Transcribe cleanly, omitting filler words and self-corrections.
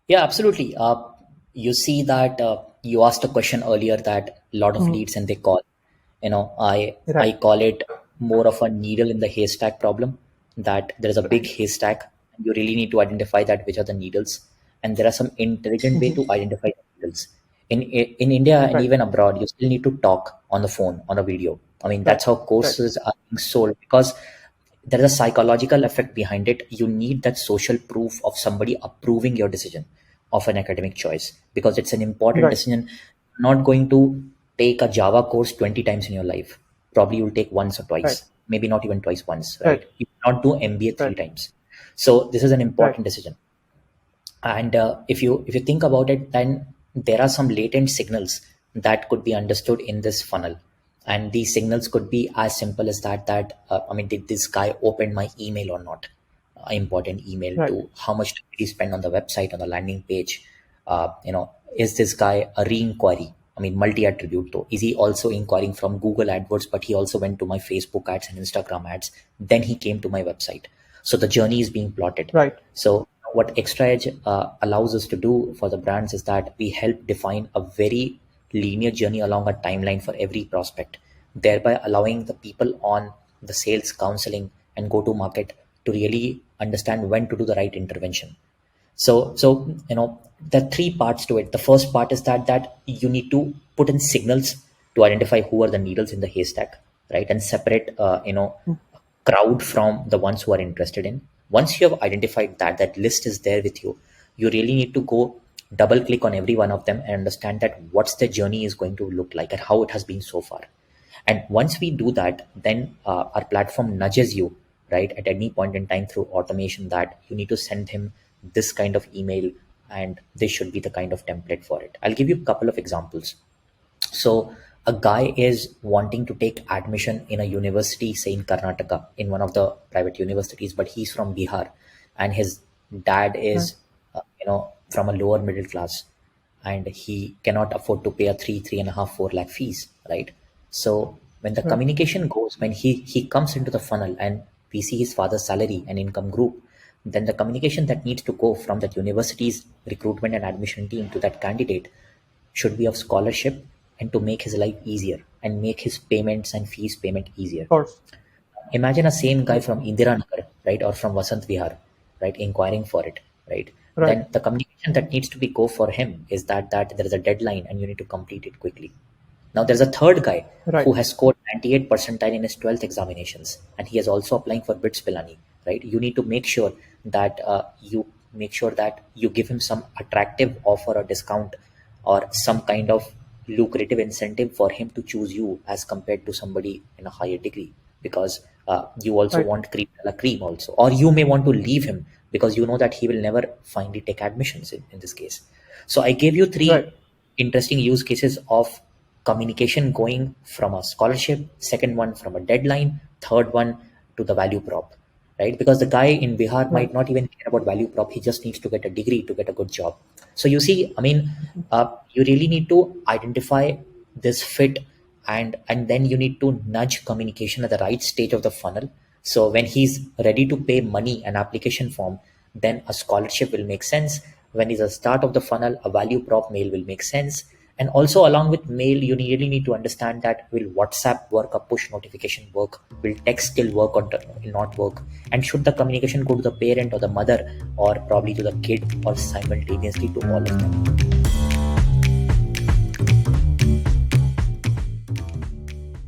Yeah, absolutely. You see that you asked a question earlier that a lot of Mhm. leads and they call. I Right. call it more of a needle in the haystack problem. That there is a big Right. haystack. You really need to identify that which are the needles, and there are some intelligent way Mhm. to identify the needles. In India and Right. even abroad, you still need to talk on the phone on a video. I mean, Right. that's how Right. courses are being sold because there is a psychological effect behind it. You need that social proof of somebody approving your decision of an academic choice because it's an important Right. decision. You're not going to take a Java course 20 times in your life. Probably you'll take once or Right. twice, maybe not even twice, once, Right. right? You cannot do MBA three Right. times. So this is an Right. important decision. And if you think about it, then there are some latent signals that could be understood in this funnel, and these signals could be as simple as that I mean, did this guy open my email or not? Important email, Right. to how much did he spend on the website, on the landing page? Is this guy a re-inquiry? I mean, multi-attribute though. Is he also inquiring from Google AdWords, but he also went to my Facebook ads and Instagram ads, then he came to my website? So the journey is being plotted. Right. So what Extra Edge allows us to do for the brands is that we help define a very linear journey along a timeline for every prospect, thereby allowing the people on the sales counseling and go to market to really understand when to do the right intervention. So there are three parts to it. The first part is that you need to put in signals to identify who are the needles in the haystack, right, and separate Mm. crowd from the ones who are interested in. Once you have identified that list is there with you, you really need to go double click on every one of them and understand that what's the journey is going to look like and how it has been so far. And once we do that, then our platform nudges you, right, at any point in time through automation that you need to send him this kind of email, and this should be the kind of template for it. I'll give you a couple of examples. So a guy is wanting to take admission in a university, say in Karnataka, in one of the private universities, but he's from Bihar, and his dad Right. is, from a lower middle class, and he cannot afford to pay a 3.5, 4 lakh fees, right? So when the Right. communication goes, when he comes into the funnel and we see his father's salary and income group, then the communication that needs to go from that university's recruitment and admission team to that candidate should be of scholarship and to make his life easier and make his payments and fees payment easier. Of course. Imagine a same guy Right. from Indiranagar, right, or from Vasant Vihar, right, inquiring for it, right? Right. Then the communication that needs to be go for him is that there is a deadline and you need to complete it quickly. Now there's a third guy Right. who has scored 98 percentile in his 12th examinations, and he is also applying for BITS Pilani, right? You need to make sure that you give him some attractive offer or discount or some kind of lucrative incentive for him to choose you as compared to somebody in a higher degree, because you also Right. want cream a cream also, or you may want to leave him because you know that he will never finally take admissions in this case. So I gave you Right. three interesting use cases of communication going from a scholarship, second one from a deadline, third one to the value prop, right? Because the guy in Bihar Right. might not even care about value prop, he just needs to get a degree to get a good job. So you see, I mean, you really need to identify this fit, and then you need to nudge communication at the right stage of the funnel. So when he's ready to pay money, an application form, then a scholarship will make sense. When he's at the start of the funnel, a value prop mail will make sense. And also along with mail, you really need to understand that will WhatsApp work, a push notification work, will text still work or will not work, and should the communication go to the parent or the mother or probably to the kid or simultaneously to all of them.